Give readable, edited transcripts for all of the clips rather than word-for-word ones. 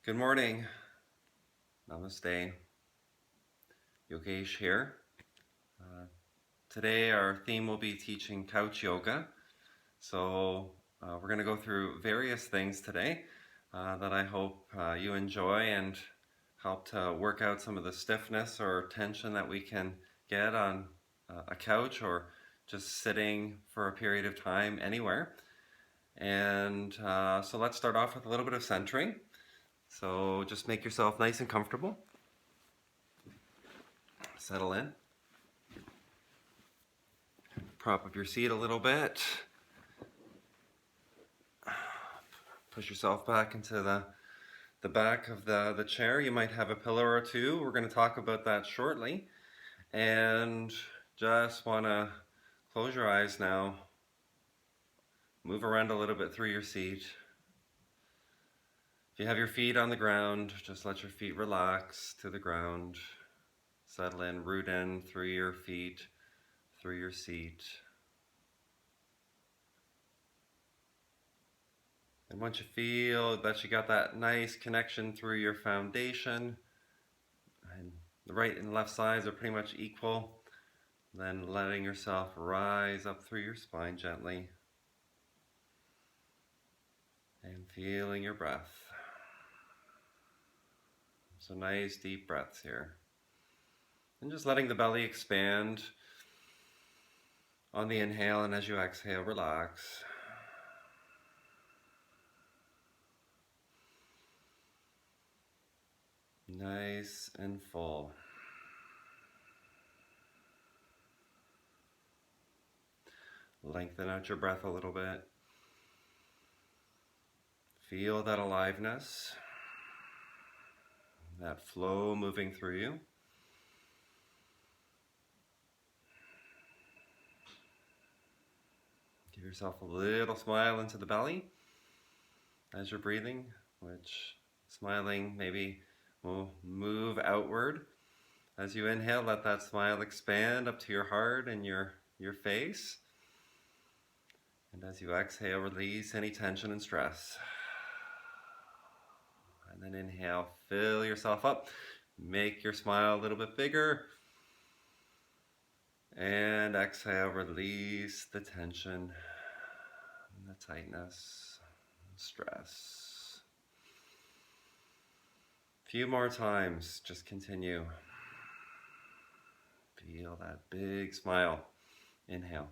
Good morning. Namaste. Yogesh here. Uh, Today our theme will be teaching couch yoga. So we're going to go through various things today that I hope you enjoy and help to work out some of the stiffness or tension that we can get on a couch or just sitting for a period of time anywhere. And so let's start off with a little bit of centering. So just make yourself nice and comfortable. Settle in. Prop up your seat a little bit. Push yourself back into the back of the chair. You might have a pillow or two. We're going to talk about that shortly. And just want to close your eyes now. Move around a little bit through your seat. If you have your feet on the ground, just let your feet relax to the ground. Settle in, root in through your feet, through your seat. And once you feel that you got that nice connection through your foundation, and the right and left sides are pretty much equal, then letting yourself rise up through your spine gently and feeling your breath. So nice deep breaths here. And just letting the belly expand on the inhale, and as you exhale, relax. Nice and full. Lengthen out your breath a little bit. Feel that aliveness, that flow moving through you. Give yourself a little smile into the belly as you're breathing, which smiling maybe will move outward. As you inhale, let that smile expand up to your heart and your face. And as you exhale, release any tension and stress. And then inhale, fill yourself up. Make your smile a little bit bigger. And exhale, release the tension and the tightness and stress. A few more times, just continue. Feel that big smile. Inhale.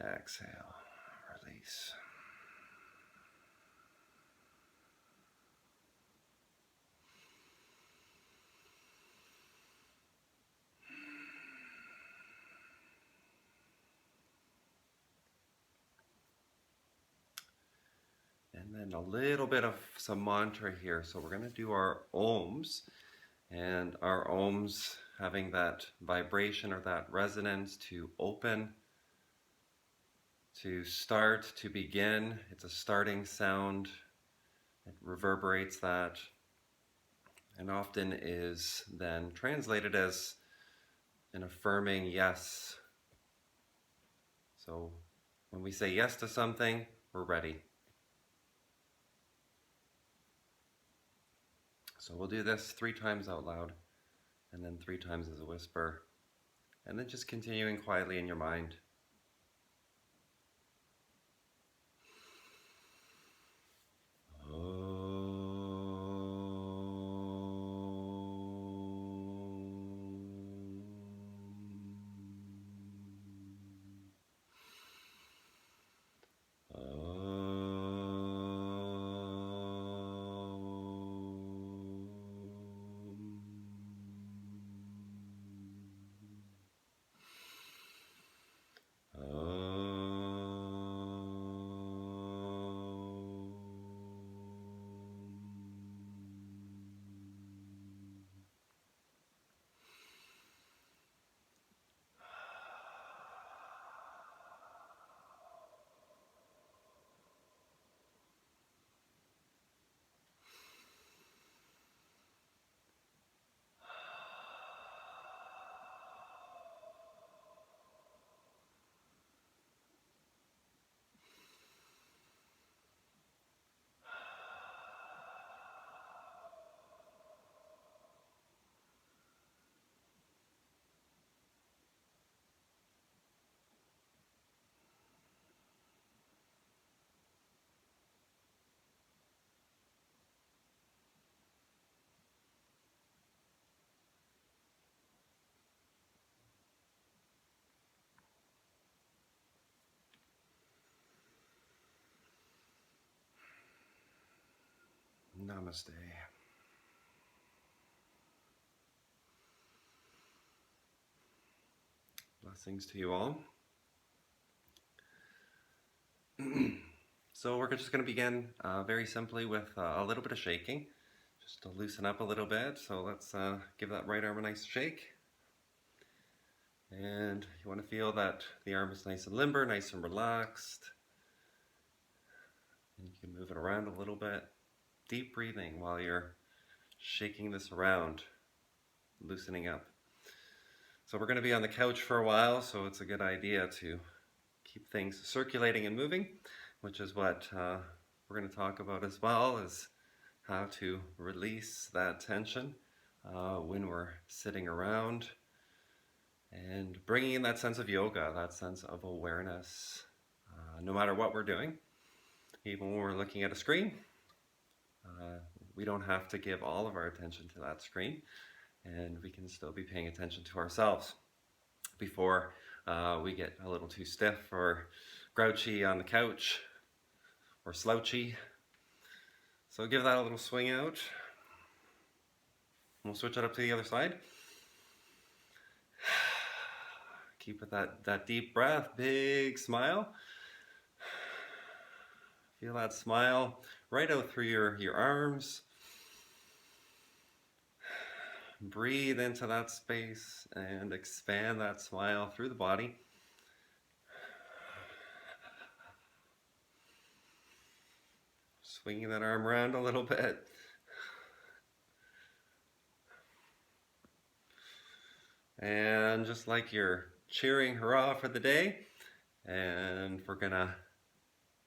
Exhale, release. And then a little bit of some mantra here. So we're going to do our ohms, and our ohms having that vibration or that resonance to open, to start, to begin. It's a starting sound. It reverberates that, and often is then translated as an affirming yes. So when we say yes to something, we're ready. So we'll do this 3 times out loud, and then 3 times as a whisper, and then just continuing quietly in your mind. Namaste. Blessings to you all. So we're just going to begin very simply with a little bit of shaking, just to loosen up a little bit. So let's give that right arm a nice shake. And you want to feel that the arm is nice and limber, nice and relaxed. And you can move it around a little bit. Deep breathing while you're shaking this around, loosening up. So we're going to be on the couch for a while, so it's a good idea to keep things circulating and moving, which is what we're going to talk about as well, is how to release that tension when we're sitting around, and bringing in that sense of yoga, that sense of awareness, no matter what we're doing. Even when we're looking at a screen, we don't have to give all of our attention to that screen, and we can still be paying attention to ourselves before we get a little too stiff or grouchy on the couch or slouchy. So give that a little swing out. We'll switch it up to the other side. Keep with that deep breath, big smile. Feel that smile right out through your arms. Breathe into that space and expand that smile through the body. Swinging that arm around a little bit. And just like you're cheering hurrah for the day, and we're gonna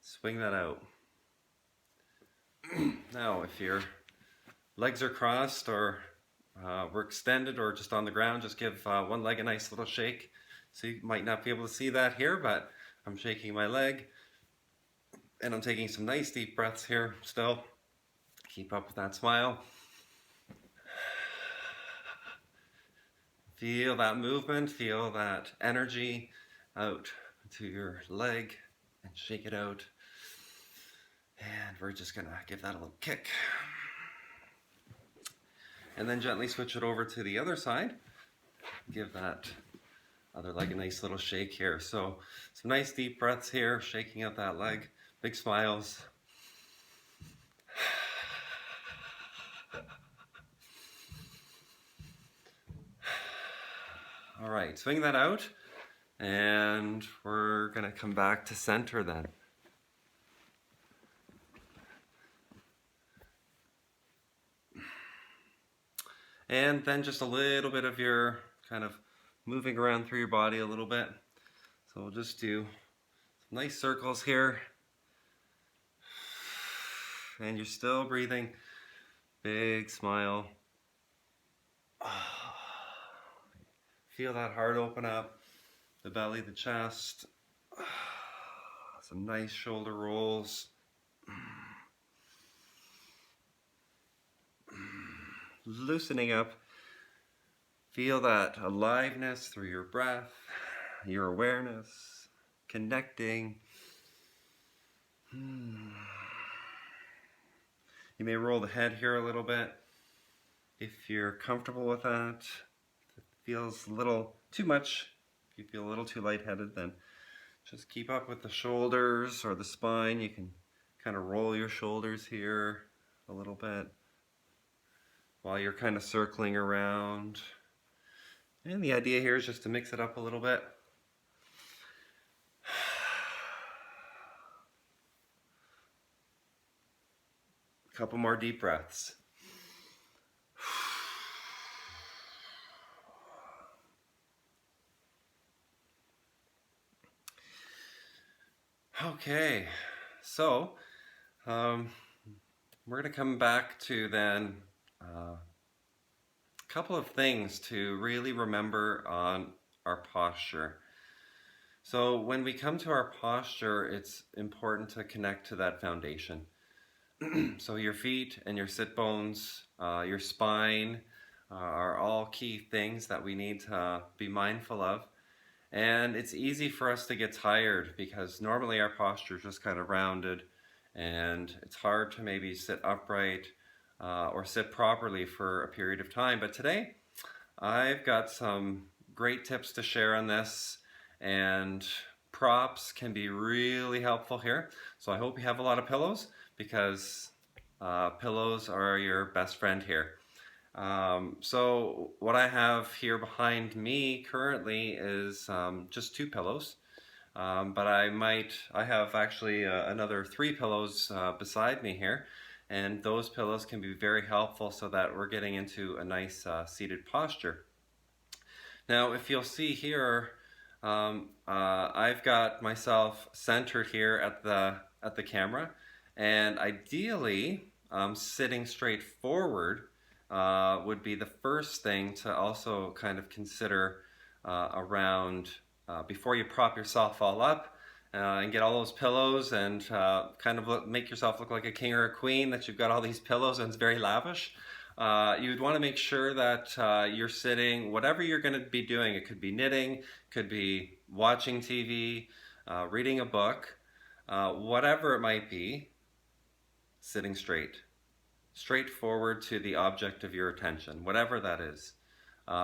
swing that out. Now, if your legs are crossed or we're extended or just on the ground, just give one leg a nice little shake. So you might not be able to see that here, but I'm shaking my leg and I'm taking some nice deep breaths here still. Keep up with that smile. Feel that movement, feel that energy out to your leg and shake it out. And we're just gonna give that a little kick. And then gently switch it over to the other side. Give that other leg a nice little shake here. So some nice deep breaths here, shaking out that leg. Big smiles. All right, swing that out. And we're gonna come back to center then. And then just a little bit of your kind of moving around through your body a little bit. So we'll just do some nice circles here. And you're still breathing. Big smile. Feel that heart open up. The belly, the chest. Some nice shoulder rolls. Loosening up. Feel that aliveness through your breath, your awareness, connecting. You may roll the head here a little bit if you're comfortable with that. If it feels a little too much, if you feel a little too lightheaded, then just keep up with the shoulders or the spine. You can kind of roll your shoulders here a little bit while you're kind of circling around. And the idea here is just to mix it up a little bit. A couple more deep breaths. Okay, so we're going to come back to then a couple of things to really remember on our posture. So when we come to our posture, it's important to connect to that foundation. So your feet and your sit bones, your spine are all key things that we need to be mindful of. And it's easy for us to get tired because normally our posture is just kind of rounded and it's hard to maybe sit upright or sit properly for a period of time. But today I've got some great tips to share on this, and props can be really helpful here. So I hope you have a lot of pillows, because pillows are your best friend here. So what I have here behind me currently is just 2 pillows. But I have actually another 3 pillows beside me here, and those pillows can be very helpful so that we're getting into a nice seated posture. Now, if you'll see here, I've got myself centered here at the camera, and ideally, sitting straight forward would be the first thing to also kind of consider around before you prop yourself all up and get all those pillows and kind of make yourself look like a king or a queen, that you've got all these pillows and it's very lavish. You'd want to make sure that you're sitting, whatever you're going to be doing. It could be knitting, could be watching TV, reading a book, whatever it might be, sitting straight forward to the object of your attention, whatever that is.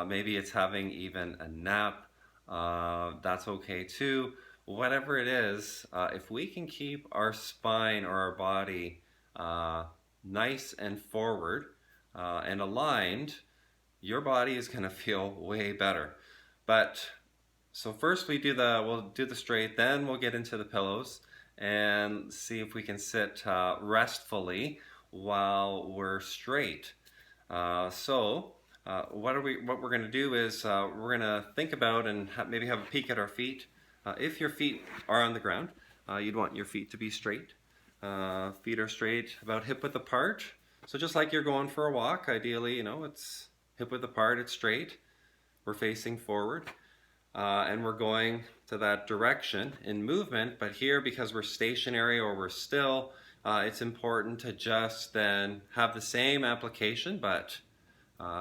Maybe it's having even a nap, that's okay too. Whatever it is, if we can keep our spine or our body nice and forward and aligned, your body is going to feel way better. But so first we'll do the straight, then we'll get into the pillows and see if we can sit restfully while we're straight. What we're going to do is we're going to think about and maybe have a peek at our feet. If your feet are on the ground, you'd want your feet to be straight. Feet are straight, about hip width apart. So just like you're going for a walk, ideally, it's hip width apart, it's straight. We're facing forward, and we're going to that direction in movement. But here, because we're stationary or we're still, it's important to just then have the same application, but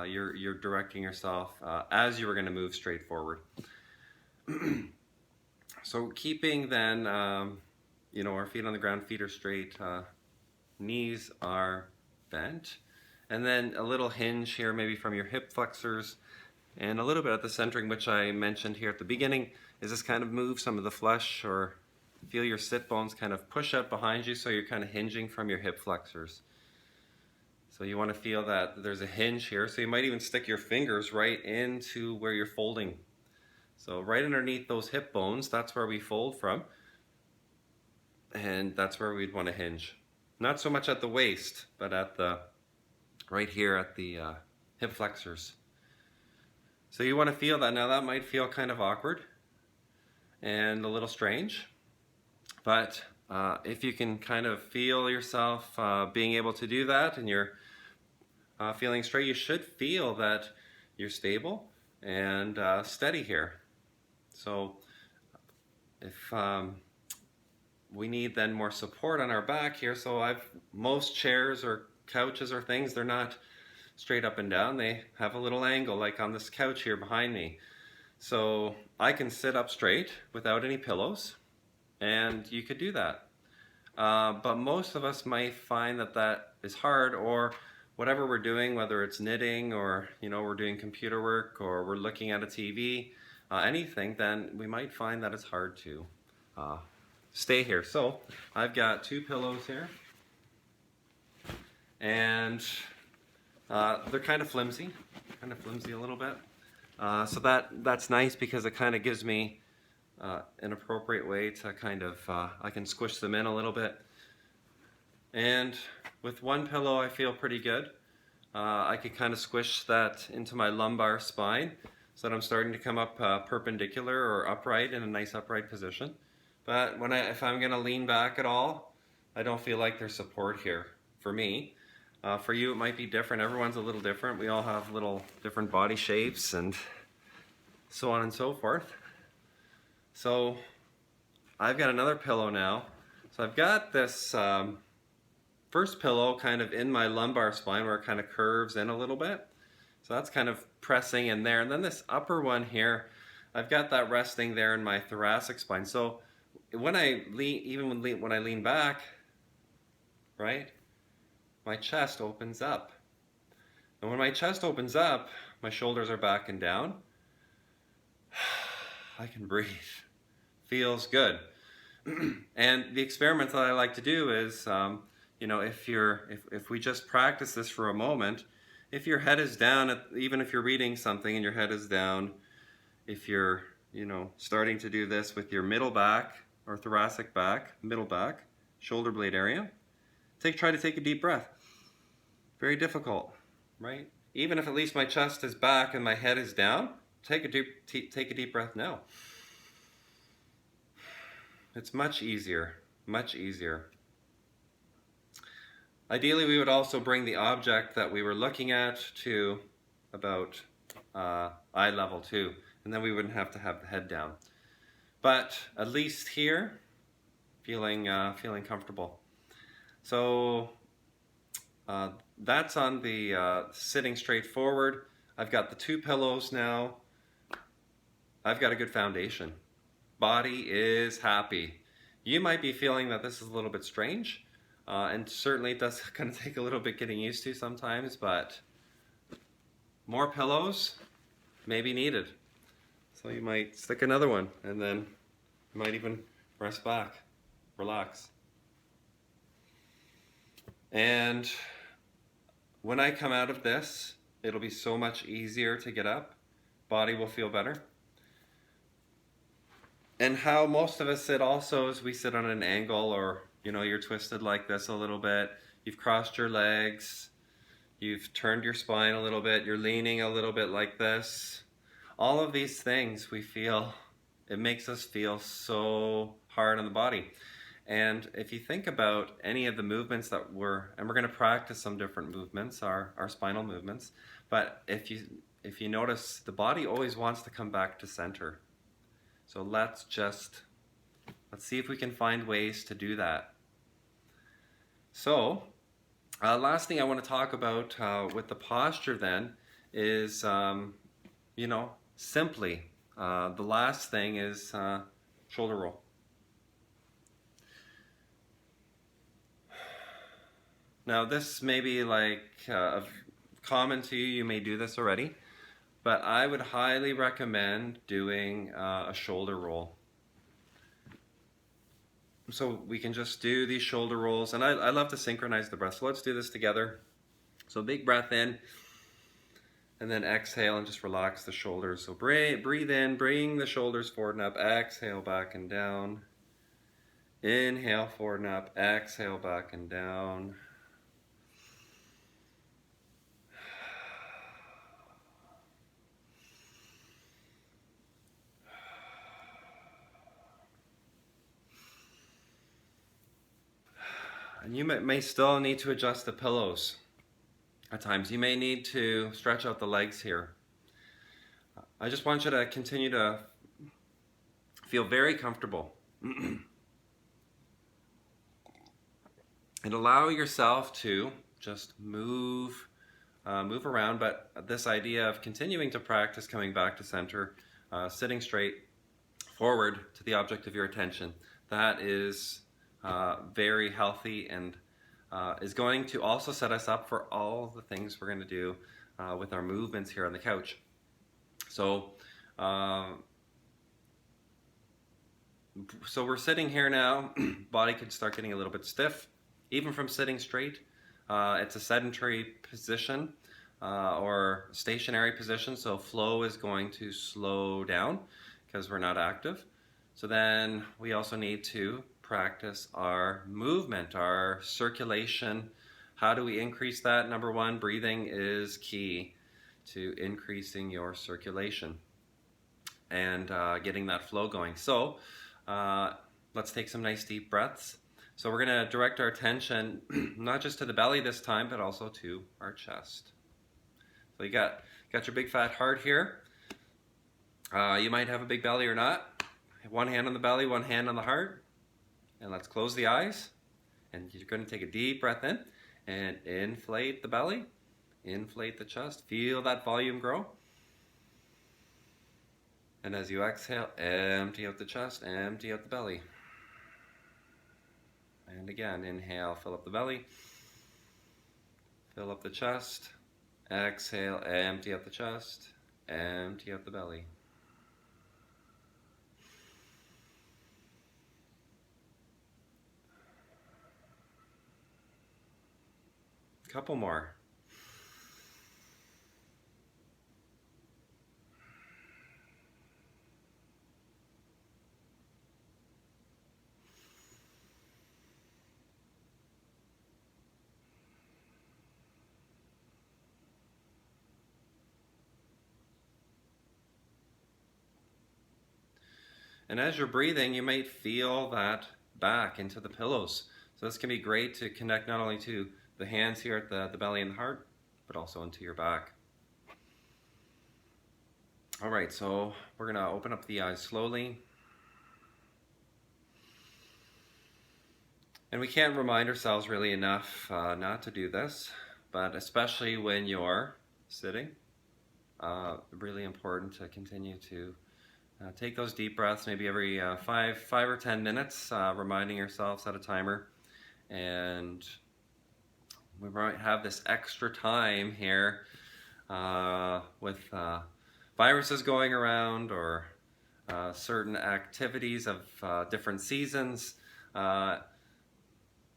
you're directing yourself as you were going to move straight forward. So keeping then, our feet on the ground, feet are straight, knees are bent, and then a little hinge here maybe from your hip flexors, and a little bit at the centering, which I mentioned here at the beginning, is this kind of move some of the flesh, or feel your sit bones kind of push out behind you, so you're kind of hinging from your hip flexors. So you want to feel that there's a hinge here, so you might even stick your fingers right into where you're folding. So right underneath those hip bones, that's where we fold from, and that's where we'd want to hinge. Not so much at the waist, but right here at the hip flexors. So you want to feel that. Now that might feel kind of awkward and a little strange, but if you can kind of feel yourself being able to do that, and you're feeling straight, you should feel that you're stable and steady here. So if we need then more support on our back here, so most chairs or couches or things, they're not straight up and down, they have a little angle, like on this couch here behind me. So I can sit up straight without any pillows, and you could do that. But most of us might find that is hard, or whatever we're doing, whether it's knitting or we're doing computer work or we're looking at a TV, anything, then we might find that it's hard to stay here. So I've got 2 pillows here, and they're kind of flimsy a little bit. So that's nice, because it kind of gives me an appropriate way to kind of, I can squish them in a little bit. And with 1 pillow, I feel pretty good. I could kind of squish that into my lumbar spine, so that I'm starting to come up perpendicular or upright in a nice upright position. But if I'm going to lean back at all, I don't feel like there's support here for me. For you, it might be different. Everyone's a little different. We all have little different body shapes and so on and so forth. So I've got another pillow now. So I've got this first pillow kind of in my lumbar spine, where it kind of curves in a little bit. So that's kind of pressing in there. And then this upper one here, I've got that resting there in my thoracic spine. So when I lean back, right? my chest opens up. And when my chest opens up, my shoulders are back and down. I can breathe. Feels good. And the experiment that I like to do is, if we just practice this for a moment, if your head is down, even if you're reading something and your head is down, if you're, starting to do this with your middle back or thoracic back, middle back, shoulder blade area, try to take a deep breath. Very difficult, right? Even if at least my chest is back and my head is down, take a deep breath now. It's much easier, much easier. Ideally, we would also bring the object that we were looking at to about eye level too, and then we wouldn't have to have the head down. But at least here, feeling comfortable. So that's on the sitting straight forward. I've got the 2 pillows now. I've got a good foundation. Body is happy. You might be feeling that this is a little bit strange, and certainly it does kind of take a little bit getting used to sometimes, but more pillows may be needed. So you might stick another one, and then you might even rest back, relax. And when I come out of this, it'll be so much easier to get up. Body will feel better. And how most of us sit also is we sit on an angle, or you're twisted like this a little bit. You've crossed your legs. You've turned your spine a little bit. You're leaning a little bit like this. All of these things it makes us feel so hard on the body. And if you think about any of the movements and we're going to practice some different movements, our spinal movements, but if you notice, the body always wants to come back to center. So let's see if we can find ways to do that. So, last thing I want to talk about with the posture then is, simply, the last thing is shoulder roll. Now this may be common to you, you may do this already, but I would highly recommend doing a shoulder roll. So we can just do these shoulder rolls, and I love to synchronize the breath, so let's do this together. So big breath in, and then exhale and just relax the shoulders. So breathe in, bring the shoulders forward and up, exhale back and down. Inhale forward and up, exhale back and down. And you may still need to adjust the pillows at times. You may need to stretch out the legs here. I just want you to continue to feel very comfortable. And allow yourself to just move around, but this idea of continuing to practice coming back to center, sitting straight forward to the object of your attention, that is very healthy and is going to also set us up for all the things we're going to do with our movements here on the couch. So we're sitting here now. Body could start getting a little bit stiff, even from sitting straight. It's a sedentary position or stationary position, so flow is going to slow down because we're not active. So then we also need to practice our movement, our circulation. How do we increase that? Number one, breathing is key to increasing your circulation and getting that flow going. So let's take some nice deep breaths. So we're going to direct our attention not just to the belly this time, but also to our chest. So you got your big fat heart here. You might have a big belly or not. One hand on the belly, one hand on the heart. And let's close the eyes. And you're going to take a deep breath in and inflate the belly, inflate the chest. Feel that volume grow. And as you exhale, empty out the chest, empty out the belly. And again, inhale, fill up the belly. Fill up the chest. Exhale, empty out the chest. Empty out the belly. Couple more. And as you're breathing, you might feel that back into the pillows. So this can be great to connect not only to the hands here at the belly and the heart, but also into your back. All right, so we're gonna open up the eyes slowly. And we can't remind ourselves really enough not to do this, but especially when you're sitting, really important to continue to take those deep breaths, maybe every 5 or 10 minutes, reminding yourself, set a timer. And we might have this extra time here with viruses going around or certain activities of different seasons.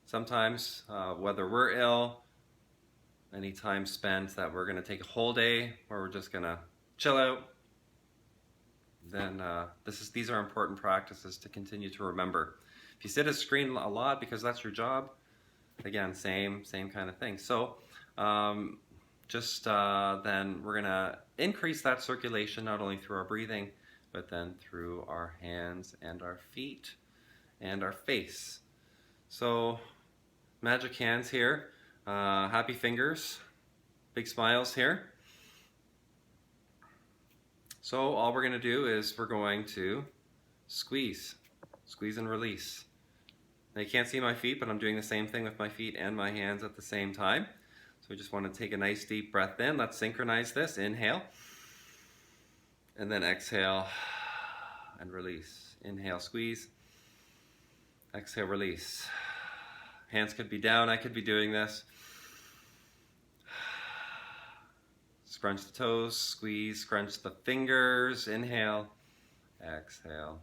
Sometimes, whether we're ill, any time spent that we're going to take a whole day where we're just going to chill out, then these are important practices to continue to remember. If you sit at a screen a lot because that's your job, again, same kind of thing. So then we're going to increase that circulation not only through our breathing, but then through our hands and our feet and our face. So magic hands here, happy fingers, big smiles here. So all we're going to do is we're going to squeeze and release. Now you can't see my feet, but I'm doing the same thing with my feet and my hands at the same time. So we just want to take a nice deep breath in. Let's synchronize this. Inhale. And then exhale and release. Inhale, squeeze. Exhale, release. Hands could be down. I could be doing this. Scrunch the toes, squeeze, scrunch the fingers. Inhale, exhale.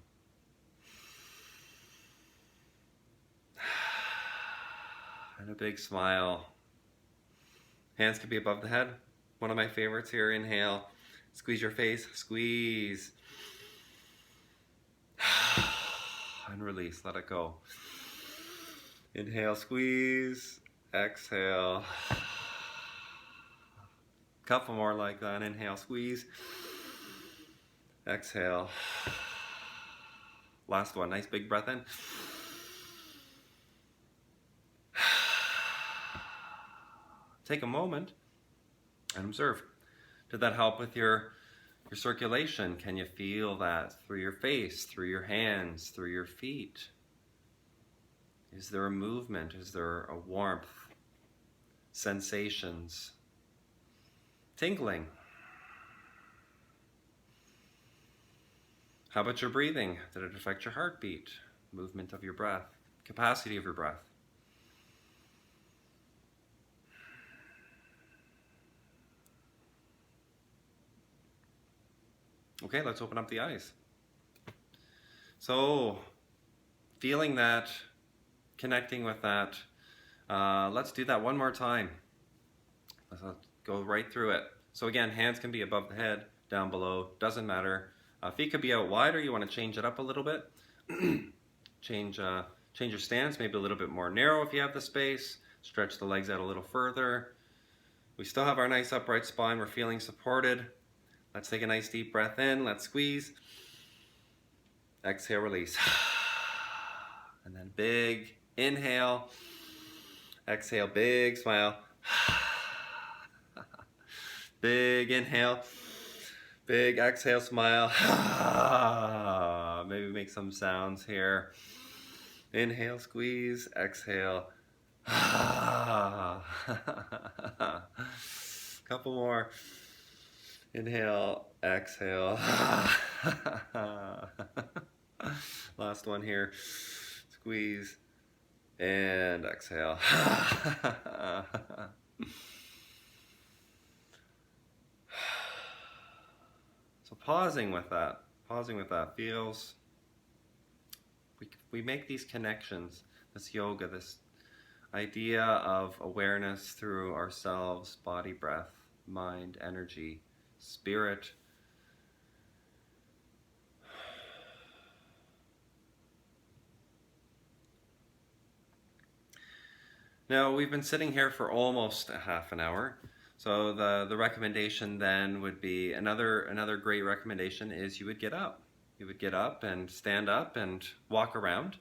And a big smile. Hands could be above the head. One of my favorites here. Inhale, squeeze your face, squeeze. And release, let it go. Inhale, squeeze, exhale. Couple more like that. Inhale, squeeze, exhale. Last one, nice big breath in. Take a moment and observe. Did that help with your circulation? Can you feel that through your face, through your hands, through your feet? Is there a movement? Is there a warmth? Sensations? Tingling? How about your breathing? Did it affect your heartbeat? Movement of your breath? Capacity of your breath? Okay, let's open up the eyes. So, feeling that, connecting with that, let's do that one more time. Let's go right through it. So again, hands can be above the head, down below, doesn't matter. Feet could be out wide, or you want to change it up a little bit. Change your stance, maybe a little bit more narrow if you have the space. Stretch the legs out a little further. We still have our nice upright spine. We're feeling supported. Let's take a nice deep breath in. Let's squeeze. Exhale, release. And then big inhale. Exhale, big smile. Big inhale. Big exhale, smile. Maybe make some sounds here. Inhale, squeeze. Exhale. Couple more. Inhale, exhale. Last one here. Squeeze and exhale. pausing with that feels, we make these connections, this yoga, this idea of awareness through ourselves, body, breath, mind, energy, spirit. Now, we've been sitting here for almost a half an hour. So the recommendation then would be, another great recommendation is you would get up. You would get up and stand up and walk around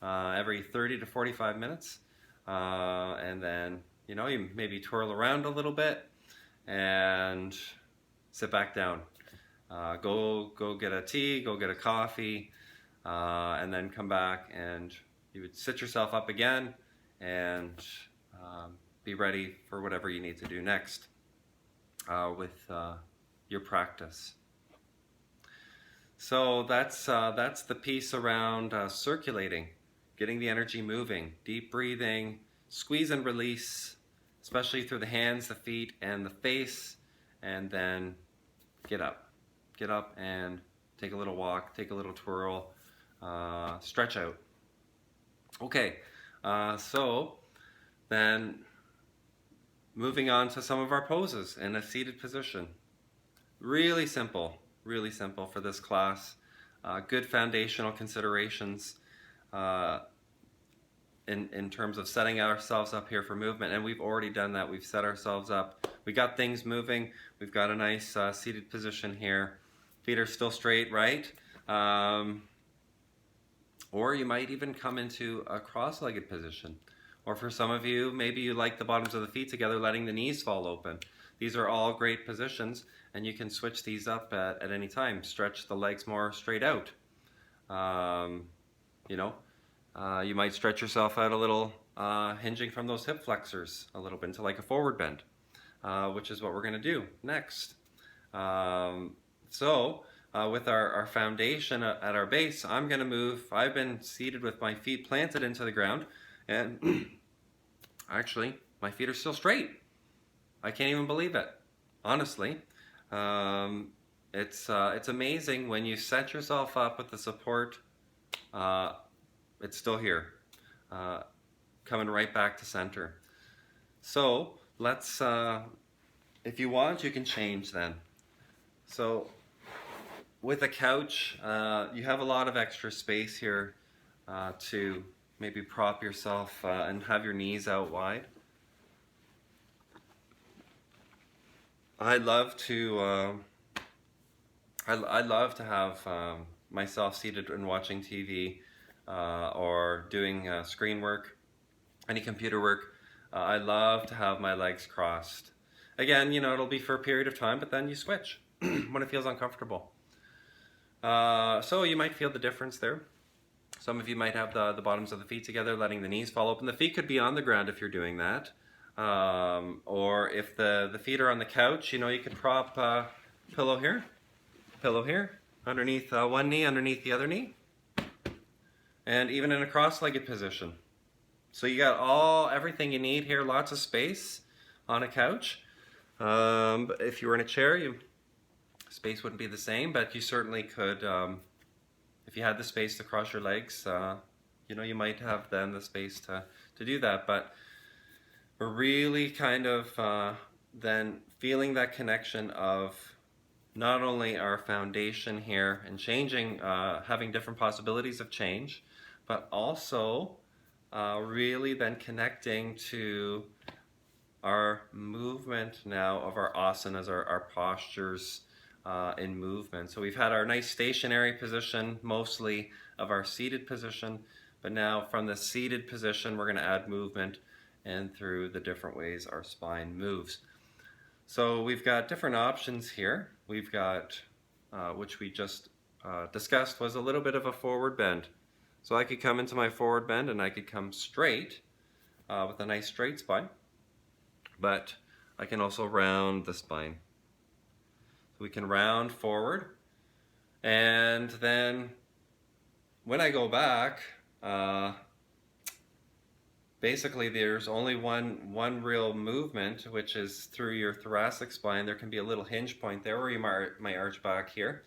every 30 to 45 minutes. And then, you maybe twirl around a little bit and sit back down. Go get a tea, go get a coffee, and then come back, and you would sit yourself up again and be ready for whatever you need to do next with your practice. So that's the piece around circulating, getting the energy moving, deep breathing, squeeze and release, especially through the hands, the feet, and the face, and then get up. Get up and take a little walk, take a little twirl, stretch out. Okay, so then moving on to some of our poses in a seated position. Really simple for this class. Good foundational considerations in terms of setting ourselves up here for movement, and we've already done that. We've set ourselves up. We got things moving. We've got a nice seated position here. Feet are still straight, right? Or you might even come into a cross-legged position. Or for some of you, maybe you like the bottoms of the feet together, letting the knees fall open. These are all great positions, and you can switch these up at any time. Stretch the legs more straight out. You might stretch yourself out a little, hinging from those hip flexors a little bit into like a forward bend, which is what we're going to do next. With our foundation at our base, I'm going to move. I've been seated with my feet planted into the ground, and actually, my feet are still straight. I can't even believe it, honestly. It's amazing when you set yourself up with the support. It's still here, coming right back to center. So let's, if you want, you can change then. So with a couch, you have a lot of extra space here to maybe prop yourself and have your knees out wide. I love to have myself seated and watching TV or doing screen work, any computer work. I love to have my legs crossed. Again, it'll be for a period of time, but then you switch when it feels uncomfortable. So you might feel the difference there. Some of you might have the bottoms of the feet together, letting the knees fall open. The feet could be on the ground if you're doing that. Or if the feet are on the couch, you could prop pillow here, underneath one knee, underneath the other knee. And even in a cross-legged position. So you got everything you need here, lots of space on a couch. But if you were in a chair, space wouldn't be the same, but you certainly could, if you had the space to cross your legs, you might have then the space to do that. But we're really kind of then feeling that connection of not only our foundation here and changing, having different possibilities of change, but also really then connecting to our movement now of our asanas, our postures in movement. So we've had our nice stationary position, mostly of our seated position, but now from the seated position, we're going to add movement and through the different ways our spine moves. So we've got different options here. We've got, which we just discussed, was a little bit of a forward bend. So I could come into my forward bend and I could come straight with a nice straight spine, but I can also round the spine. So we can round forward, and then when I go back, basically there's only one real movement, which is through your thoracic spine. There can be a little hinge point there where you might arch back here,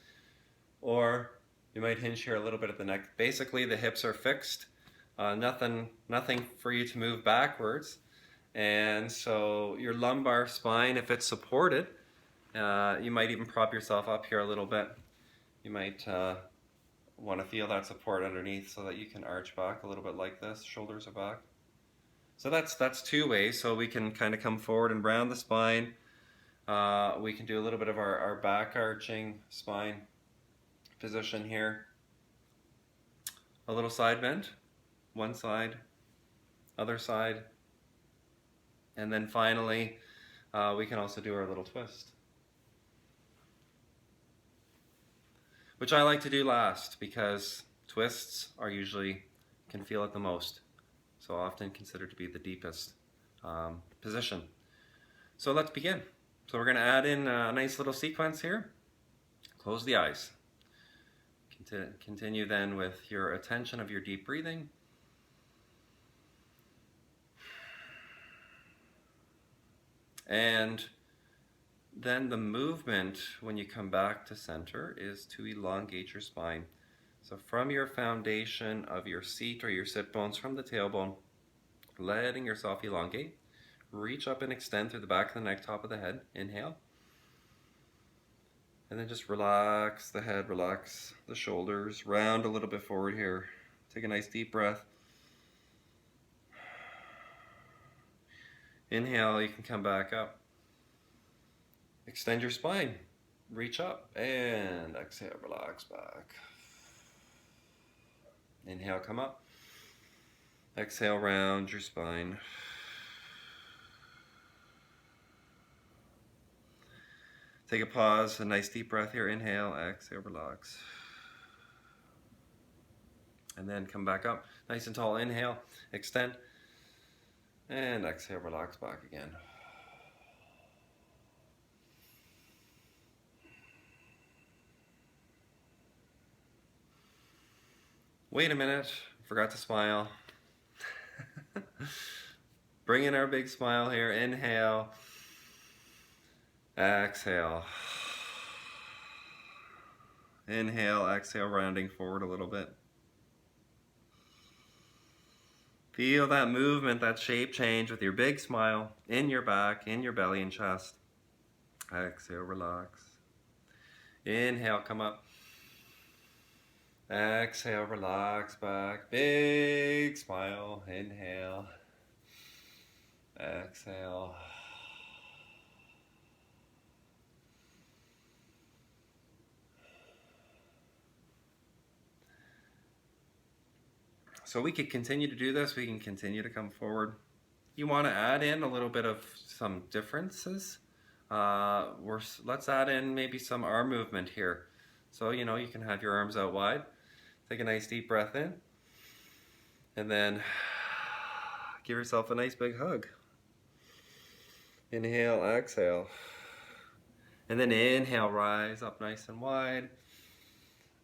or you might hinge here a little bit at the neck. Basically the hips are fixed, nothing for you to move backwards. And so your lumbar spine, if it's supported, you might even prop yourself up here a little bit. You might want to feel that support underneath so that you can arch back a little bit like this. Shoulders are back. So that's two ways. So we can kind of come forward and round the spine. We can do a little bit of our back arching spine position here. A little side bend, one side, other side. And then finally, we can also do our little twist, which I like to do last because twists are usually, can feel it the most. So often considered to be the deepest position. So let's begin. So we're going to add in a nice little sequence here. Close the eyes. Continue then with your attention of your deep breathing. And then the movement when you come back to center is to elongate your spine. So from your foundation of your seat or your sit bones, from the tailbone, letting yourself elongate. Reach up and extend through the back of the neck, top of the head. Inhale. And then just relax the head, relax the shoulders. Round a little bit forward here. Take a nice deep breath. Inhale, you can come back up. Extend your spine. Reach up and exhale, relax back. Inhale, come up. Exhale, round your spine. Take a pause, a nice deep breath here. Inhale, exhale, relax. And then come back up. Nice and tall. Inhale, extend. And exhale, relax back again. Wait a minute, forgot to smile. Bring in our big smile here. Inhale. Exhale. Inhale, exhale, rounding forward a little bit. Feel that movement, that shape change with your big smile in your back, in your belly and chest. Exhale, relax. Inhale, come up. Exhale, relax back. Big smile. Inhale. Exhale. So we could continue to do this. We can continue to come forward. You want to add in a little bit of some differences. Let's add in maybe some arm movement here. So, you can have your arms out wide. Take a nice deep breath in. And then give yourself a nice big hug. Inhale, exhale. And then inhale, rise up nice and wide.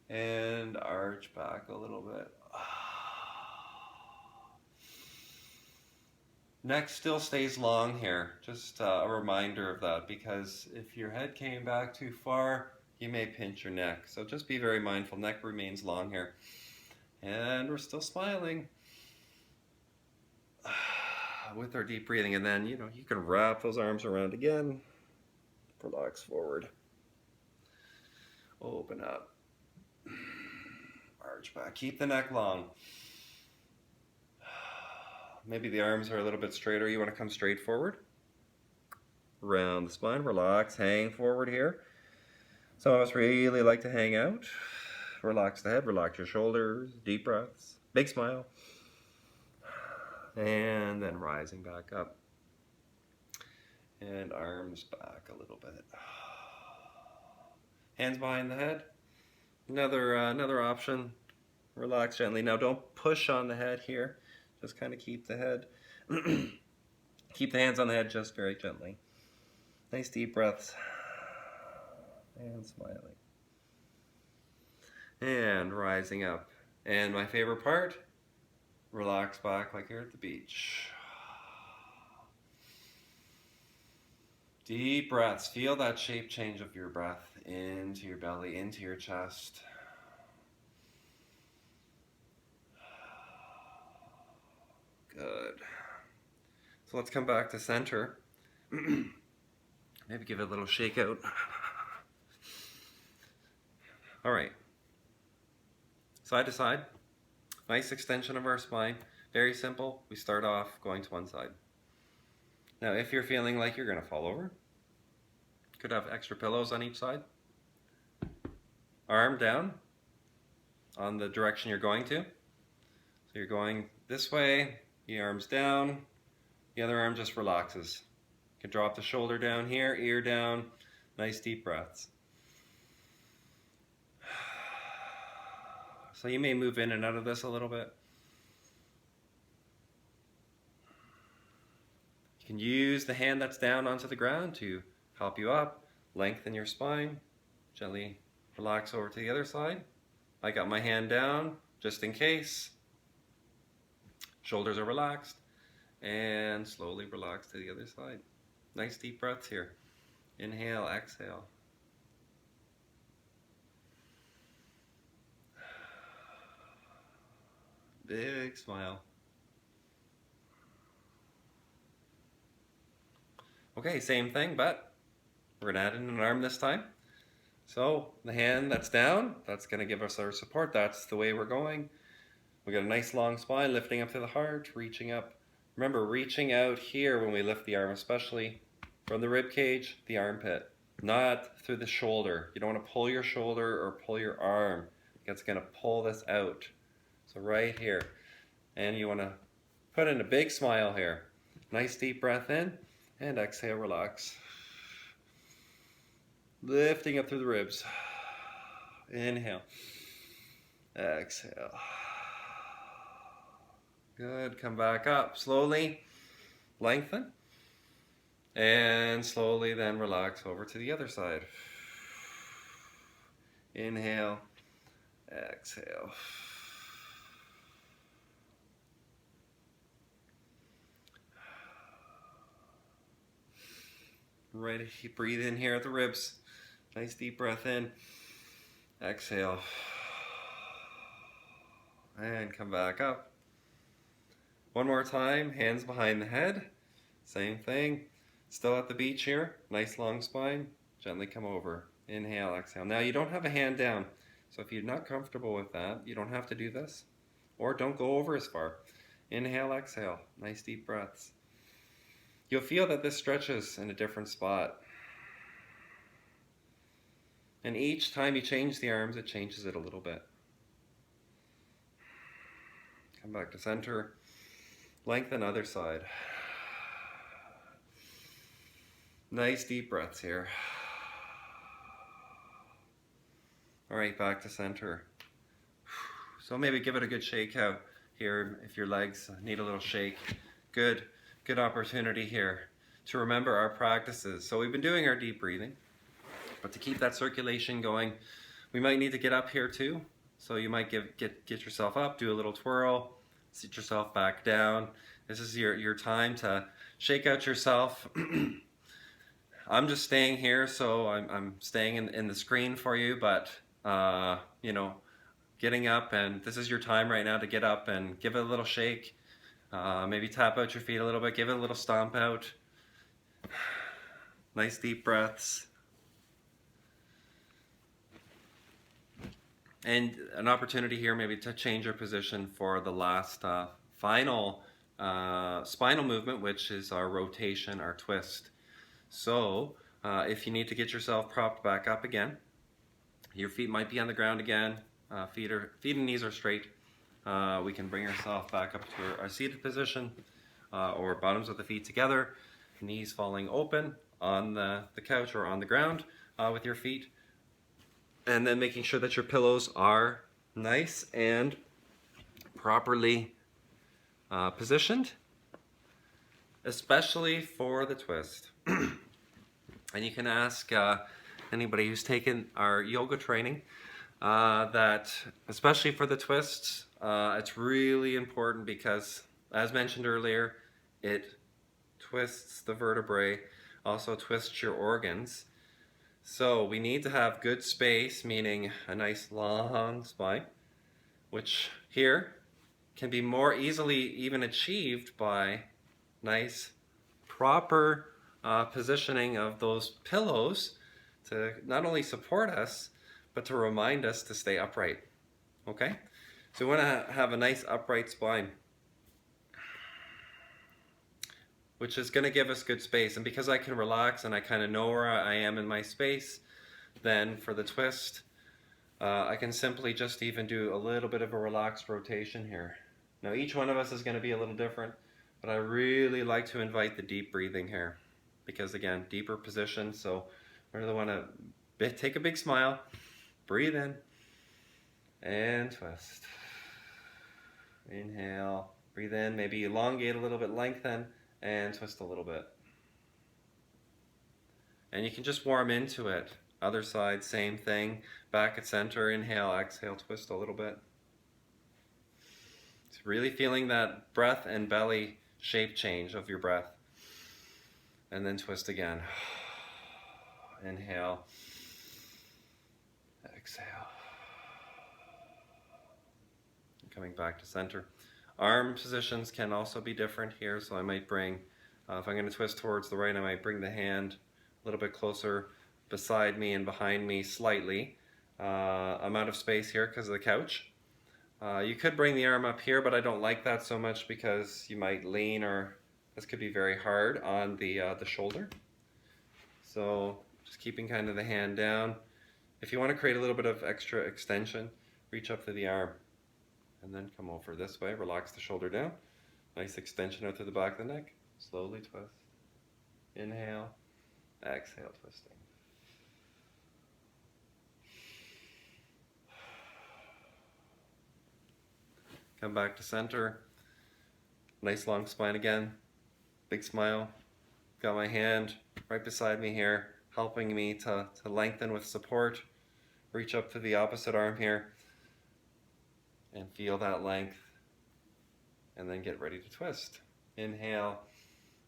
And arch back a little bit. Neck still stays long here. Just a reminder of that, because if your head came back too far, you may pinch your neck. So just be very mindful. Neck remains long here. And we're still smiling with our deep breathing. And then, you can wrap those arms around again. Relax forward. Open up. Arch back. Keep the neck long. Maybe the arms are a little bit straighter. You want to come straight forward. Round the spine. Relax. Hang forward here. Some of us really like to hang out. Relax the head. Relax your shoulders. Deep breaths. Big smile. And then rising back up. And arms back a little bit. Hands behind the head. Another option. Relax gently. Now don't push on the head here. Just kind of keep the head, keep the hands on the head just very gently. Nice deep breaths. And smiling. And rising up. And my favorite part, relax back like you're at the beach. Deep breaths. Feel that shape change of your breath into your belly, into your chest. Good. So let's come back to center. Maybe give it a little shake out. All right. Side to side. Nice extension of our spine. Very simple. We start off going to one side. Now, if you're feeling like you're going to fall over, could have extra pillows on each side. Arm down on the direction you're going to. So you're going this way, the arm's down, the other arm just relaxes. You can drop the shoulder down here, ear down, nice deep breaths. So you may move in and out of this a little bit. You can use the hand that's down onto the ground to help you up, lengthen your spine, gently relax over to the other side. I got my hand down just in case. Shoulders are relaxed, and slowly relax to the other side. Nice deep breaths here. Inhale, exhale. Big smile. Okay, same thing, but we're going to add in an arm this time. So the hand that's down, that's going to give us our support. That's the way we're going. We got a nice long spine, lifting up to the heart, reaching up. Remember, reaching out here when we lift the arm, especially from the rib cage, the armpit, not through the shoulder. You don't want to pull your shoulder or pull your arm. It's going to pull this out. So right here. And you want to put in a big smile here. Nice deep breath in and exhale, relax. Lifting up through the ribs. Inhale. Exhale. Good. Come back up slowly. Lengthen. And slowly then relax over to the other side. Inhale. Exhale. Right, breathe in here at the ribs. Nice deep breath in. Exhale. And come back up. One more time, hands behind the head. Same thing. Still at the beach here. Nice long spine. Gently come over. Inhale, exhale. Now you don't have a hand down. So if you're not comfortable with that, you don't have to do this. Or don't go over as far. Inhale, exhale. Nice deep breaths. You'll feel that this stretches in a different spot. And each time you change the arms, it changes it a little bit. Come back to center. Lengthen other side. Nice deep breaths here. All right, back to center. So maybe give it a good shake out here if your legs need a little shake. Good opportunity here to remember our practices. So we've been doing our deep breathing, but to keep that circulation going, we might need to get up here too. So you might get yourself up, do a little twirl, sit yourself back down. This is your time to shake out yourself. I'm just staying here, so I'm staying in the screen for you, but you know, getting up, and this is your time right now to get up and give it a little shake. Maybe tap out your feet a little bit, give it a little stomp out. Nice deep breaths. And an opportunity here maybe to change your position for the last final spinal movement, which is our rotation, our twist. So if you need to get yourself propped back up again, your feet might be on the ground again, feet and knees are straight. We can bring ourselves back up to our seated position, or bottoms of the feet together, knees falling open on the couch or on the ground with your feet. And then making sure that your pillows are nice and properly positioned, especially for the twist. And you can ask anybody who's taken our yoga training that, especially for the twists, It's really important because, as mentioned earlier, it twists the vertebrae, also twists your organs. So we need to have good space, meaning a nice long spine, which here can be more easily even achieved by nice proper positioning of those pillows to not only support us, but to remind us to stay upright. Okay? So we want to have a nice upright spine, which is going to give us good space. And because I can relax and I kind of know where I am in my space, then for the twist, I can simply just even do a little bit of a relaxed rotation here. Now each one of us is going to be a little different, but I really like to invite the deep breathing here because again, deeper position. So I really want to take a big smile, breathe in, and twist. Inhale, breathe in, maybe elongate a little bit, lengthen, and twist a little bit. And you can just warm into it. Other side, same thing. Back at center, inhale, exhale, twist a little bit. It's really feeling that breath and belly shape change of your breath. And then twist again. Inhale, exhale. Coming back to center. Arm positions can also be different here, so I might bring, if I'm going to twist towards the right, I might bring the hand a little bit closer beside me and behind me slightly. I'm out of space here because of the couch. You could bring the arm up here, but I don't like that so much because you might lean, or this could be very hard on the shoulder. So just keeping kind of the hand down. If you want to create a little bit of extra extension, reach up to the arm. And then come over this way, relax the shoulder down. Nice extension out to the back of the neck. Slowly twist. Inhale, exhale, twisting. Come back to center. Nice long spine again. Big smile. Got my hand right beside me here, helping me to lengthen with support. Reach up to the opposite arm here. And feel that length, and then get ready to twist. Inhale,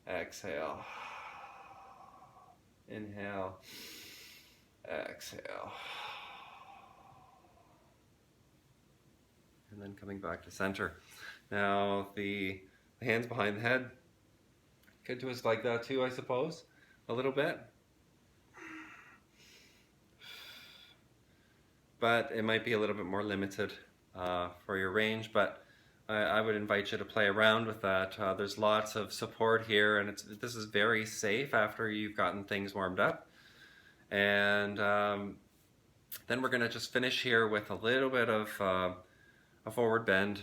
exhale. Inhale, exhale. And then coming back to center. Now the hands behind the head. Could twist like that too, I suppose, a little bit. But it might be a little bit more limited for your range, but I would invite you to play around with that. There's lots of support here, and this is very safe after you've gotten things warmed up. And then we're going to just finish here with a little bit of a forward bend.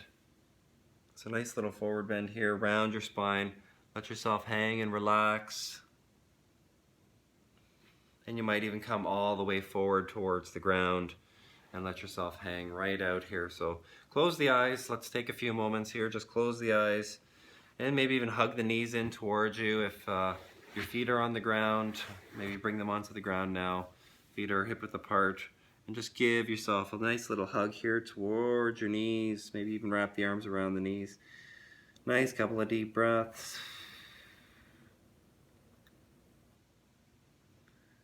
It's a nice little forward bend here, round your spine. Let yourself hang and relax. And you might even come all the way forward towards the ground and let yourself hang right out here. So close the eyes. Let's take a few moments here. Just close the eyes and maybe even hug the knees in towards you. If your feet are on the ground, maybe bring them onto the ground now. Feet are hip width apart. And just give yourself a nice little hug here towards your knees. Maybe even wrap the arms around the knees. Nice couple of deep breaths.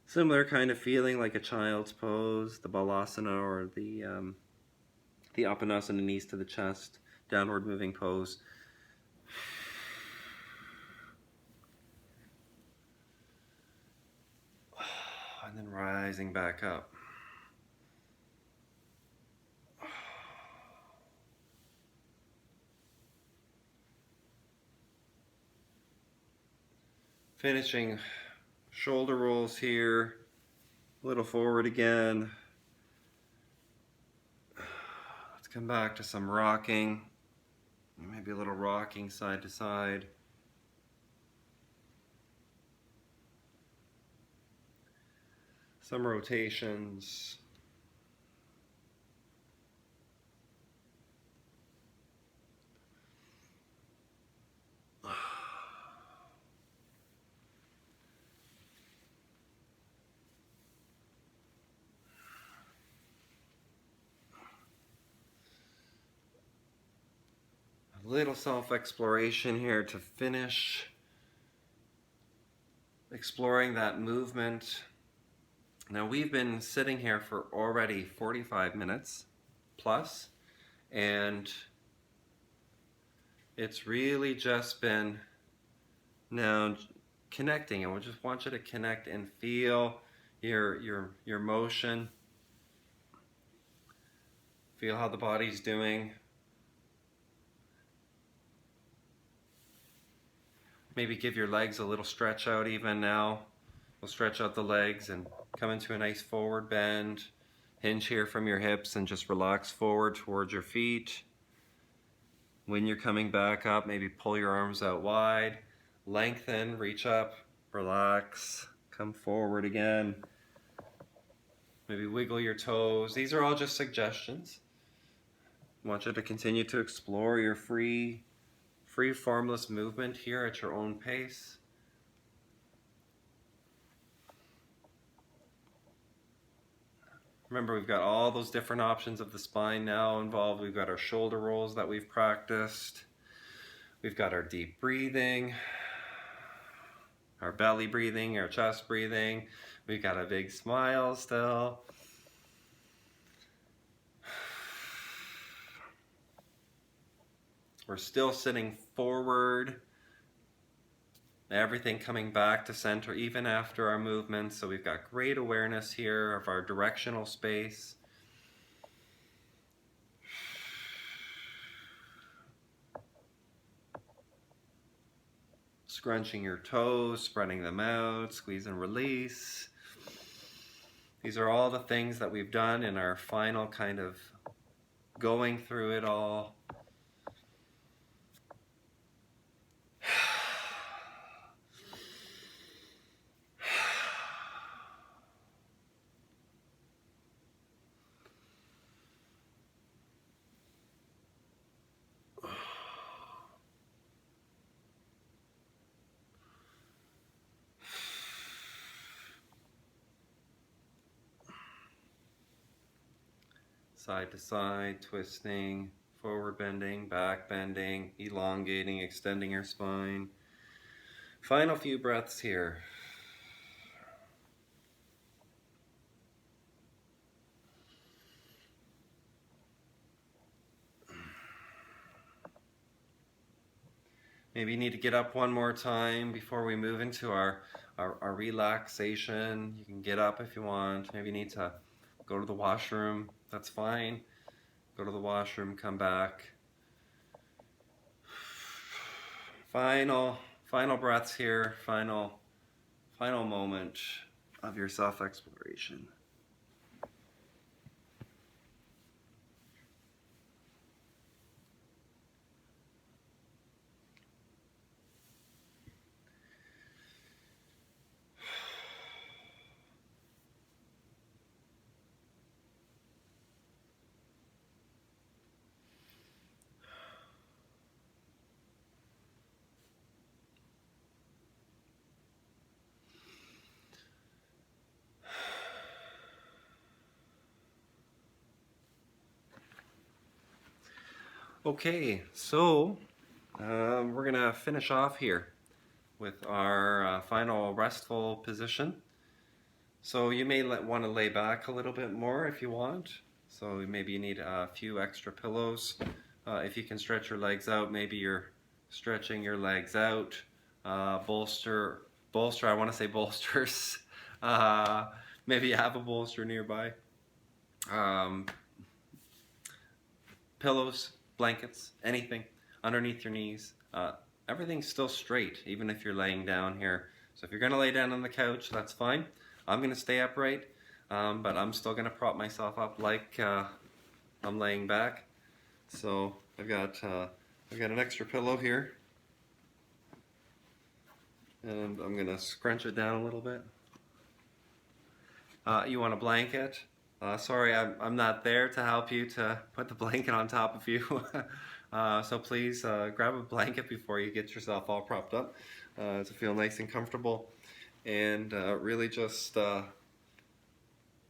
Similar kind of feeling like a child's pose, the balasana or the apanasana, knees to the chest, downward moving pose. And then rising back up. Finishing shoulder rolls here, a little forward again. Let's come back to some rocking, maybe a little rocking side to side. Some rotations. little self-exploration here to finish exploring that movement. Now we've been sitting here for already 45 minutes plus, and it's really just been now connecting. And we just want you to connect and feel your motion. Feel how the body's doing. Maybe give your legs a little stretch out even now. We'll stretch out the legs and come into a nice forward bend. Hinge here from your hips and just relax forward towards your feet. When you're coming back up, maybe pull your arms out wide. Lengthen, reach up, relax, come forward again. Maybe wiggle your toes. These are all just suggestions. I want you to continue to explore your free formless movement here at your own pace. Remember, we've got all those different options of the spine now involved. We've got our shoulder rolls that we've practiced. We've got our deep breathing, our belly breathing, our chest breathing. We've got a big smile still. We're still sitting forward. Everything coming back to center even after our movements. So we've got great awareness here of our directional space. Scrunching your toes, spreading them out, squeeze and release. These are all the things that we've done in our final kind of going through it all. Side to side, twisting, forward bending, back bending, elongating, extending your spine. Final few breaths here. Maybe you need to get up one more time before we move into our relaxation. You can get up if you want. Maybe you need to go to the washroom. That's fine. Go to the washroom, come back. Final breaths here. Final moment of your self-exploration. Okay, so we're gonna finish off here with our final restful position. So you may want to lay back a little bit more if you want. So maybe you need a few extra pillows. If you can stretch your legs out, maybe you're stretching your legs out. Bolster, I want to say bolsters. Maybe you have a bolster nearby. Pillows, blankets, anything underneath your knees. Everything's still straight, even if you're laying down here. So if you're going to lay down on the couch, that's fine. I'm going to stay upright, but I'm still going to prop myself up like I'm laying back. So I've got an extra pillow here, and I'm going to scrunch it down a little bit. You want a blanket? Sorry, I'm not there to help you to put the blanket on top of you. So please grab a blanket before you get yourself all propped up to feel nice and comfortable. And really just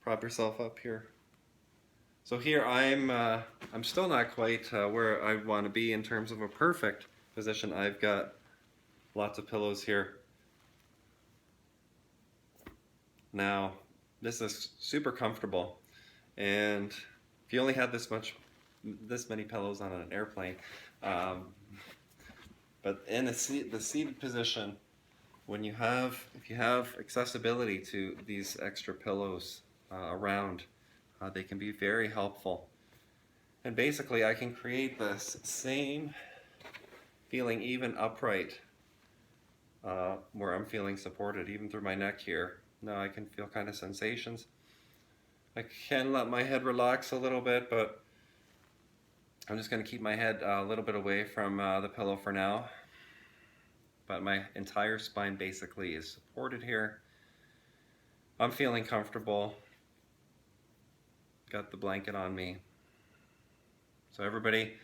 prop yourself up here. So here I'm still not quite where I want to be in terms of a perfect position. I've got lots of pillows here. Now, this is super comfortable, and if you only had this many pillows on an airplane, um, but in the seated position, if you have accessibility to these extra pillows around, they can be very helpful. And basically, I can create this same feeling even upright, where I'm feeling supported, even through my neck here. Now I can feel kind of sensations. I can let my head relax a little bit, but I'm just going to keep my head a little bit away from the pillow for now. But my entire spine basically is supported here. I'm feeling comfortable. Got the blanket on me. So everybody,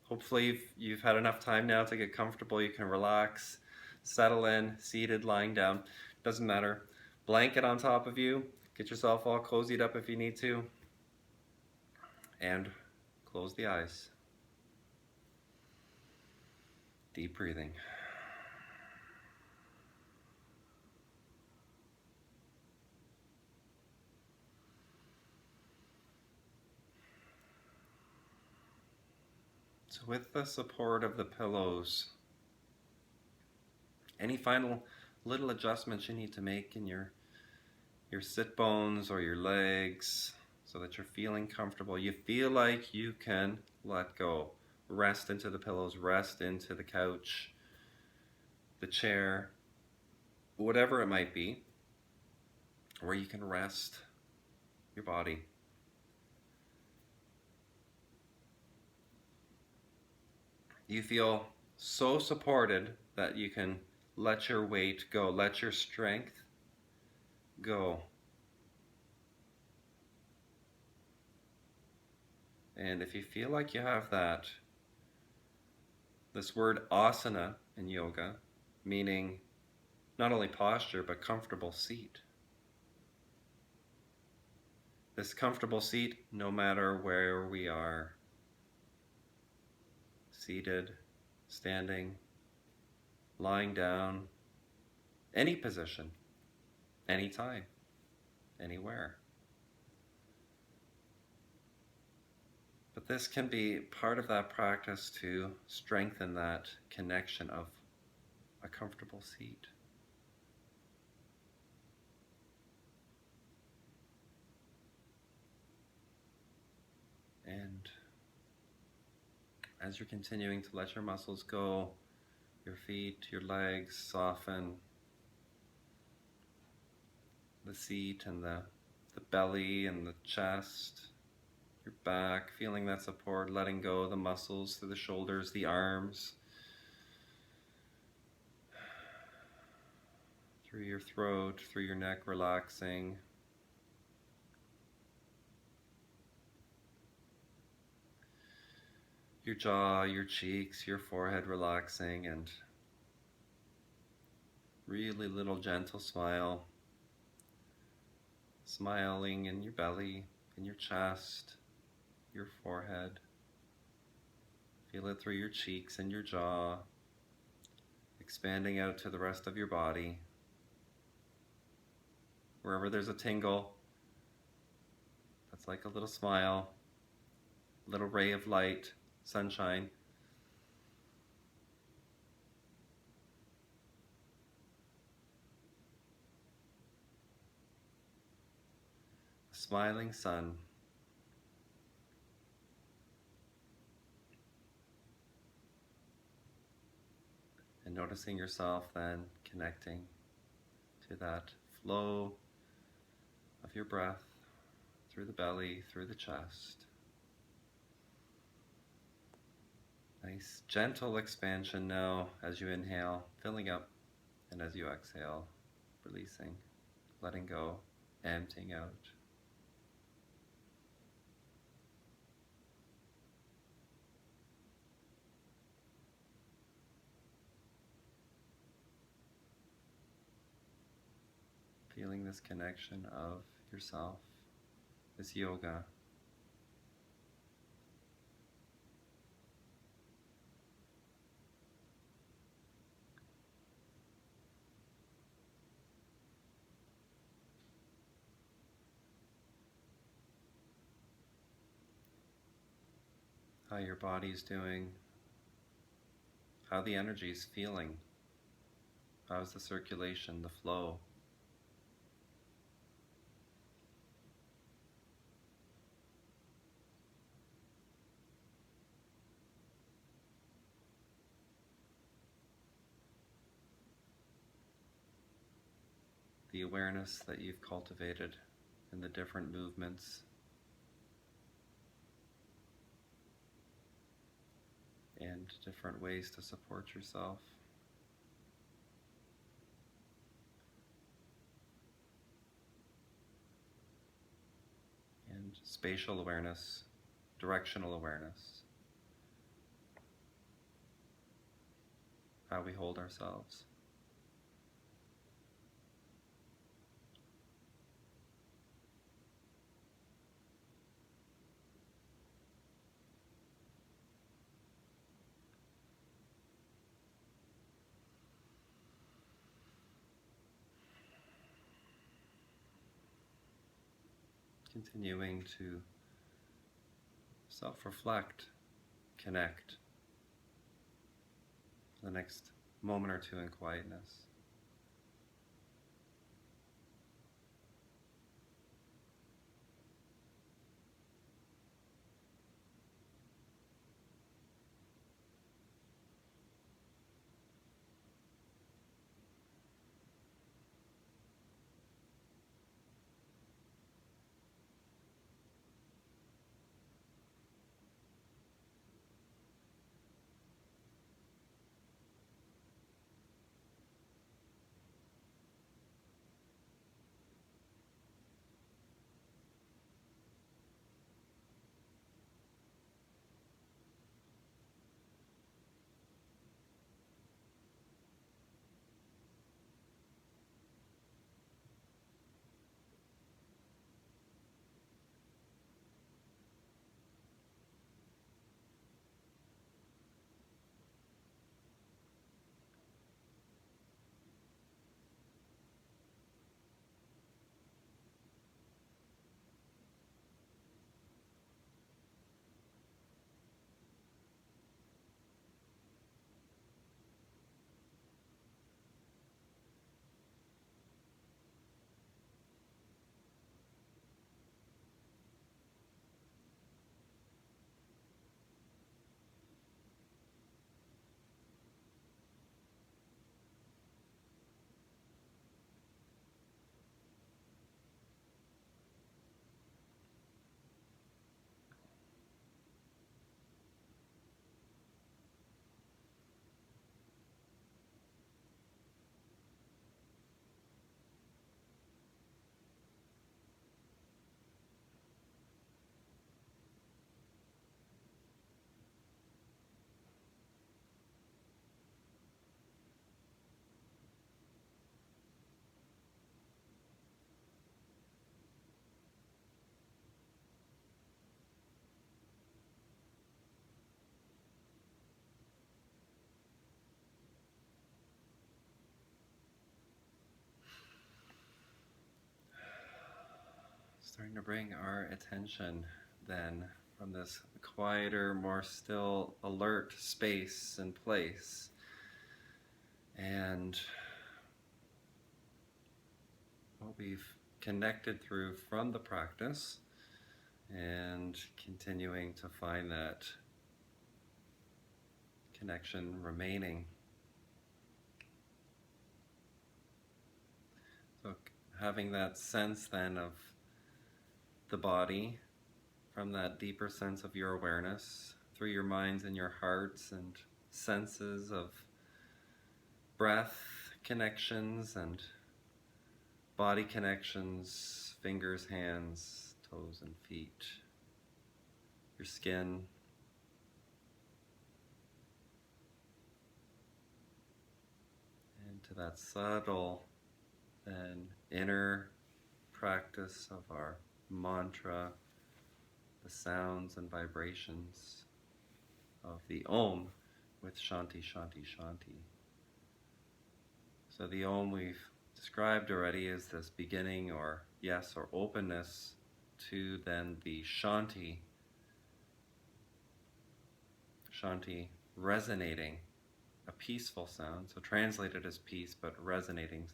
hopefully you've had enough time now to get comfortable. You can relax, settle in, seated, lying down. Doesn't matter. Blanket on top of you. Get yourself all cozied up if you need to. And close the eyes. Deep breathing. So with the support of the pillows, any final little adjustments you need to make in your sit bones or your legs so that you're feeling comfortable, you feel like you can let go. Rest into the pillows, rest into the couch, the chair, whatever it might be, where you can rest your body. You feel so supported that you can let your weight go, let your strength go. And if you feel like you have that, this word asana in yoga, meaning not only posture but comfortable seat. This comfortable seat, no matter where we are, seated, standing, lying down, any position, anytime, anywhere. But this can be part of that practice to strengthen that connection of a comfortable seat. And as you're continuing to let your muscles go, your feet, your legs soften, the seat and the belly and the chest, your back, feeling that support, letting go the muscles through the shoulders, the arms, through your throat, through your neck, relaxing. Your jaw, your cheeks, your forehead relaxing, and really little gentle smile. Smiling in your belly, in your chest, your forehead. Feel it through your cheeks and your jaw, expanding out to the rest of your body. Wherever there's a tingle, that's like a little smile, little ray of light, sunshine. A smiling sun. And noticing yourself then connecting to that flow of your breath through the belly, through the chest. Nice gentle expansion now as you inhale, filling up, and as you exhale, releasing, letting go, emptying out. Feeling this connection of yourself is yoga. How your body's doing, how the energy's feeling, how's the circulation, the flow. The awareness that you've cultivated in the different movements and different ways to support yourself. And spatial awareness, directional awareness, how we hold ourselves. Continuing to self-reflect, connect the next moment or two in quietness. Starting to bring our attention then from this quieter, more still, alert space and place, and what we've connected through from the practice, and continuing to find that connection remaining. So having that sense then of the body from that deeper sense of your awareness through your minds and your hearts and senses of breath connections and body connections, fingers, hands, toes and feet, your skin, and to that subtle and inner practice of our mantra, the sounds and vibrations of the Om with Shanti, Shanti, Shanti. So the Om we've described already is this beginning or yes or openness to then the Shanti. Shanti resonating, a peaceful sound. So translated as peace, but resonating,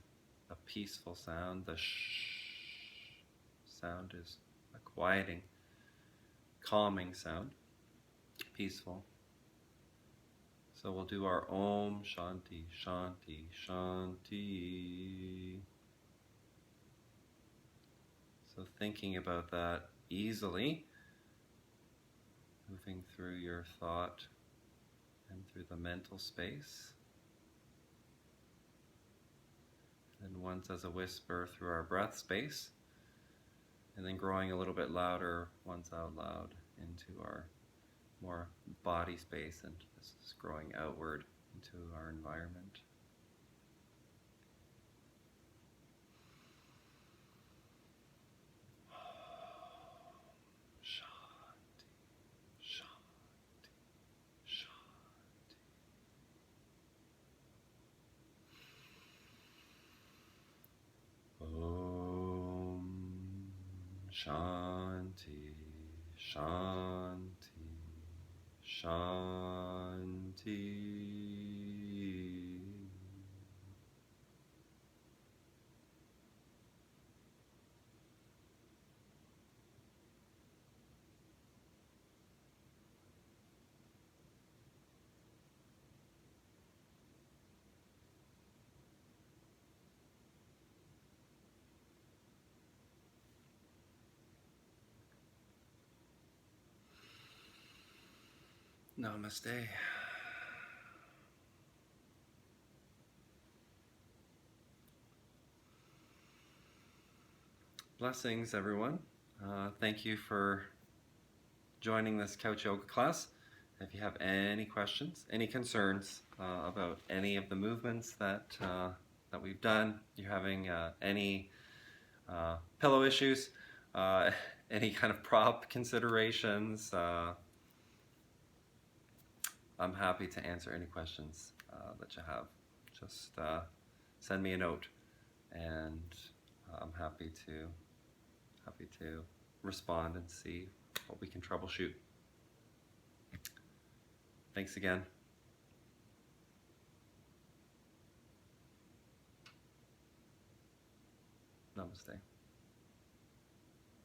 a peaceful sound. The shh sound is a quieting, calming sound, peaceful. So we'll do our Om Shanti, Shanti, Shanti. So thinking about that easily, moving through your thought and through the mental space. And once as a whisper through our breath space, and then growing a little bit louder once out loud into our more body space, and this is growing outward into our environment. Shanti, Shanti, Shanti. Om Shanti, Shanti, Shanti. Namaste. Blessings, everyone. Thank you for joining this couch yoga class. If you have any questions, any concerns about any of the movements that we've done, you're having any pillow issues, any kind of prop considerations, I'm happy to answer any questions that you have. Just send me a note, and I'm happy to respond and see what we can troubleshoot. Thanks again. Namaste.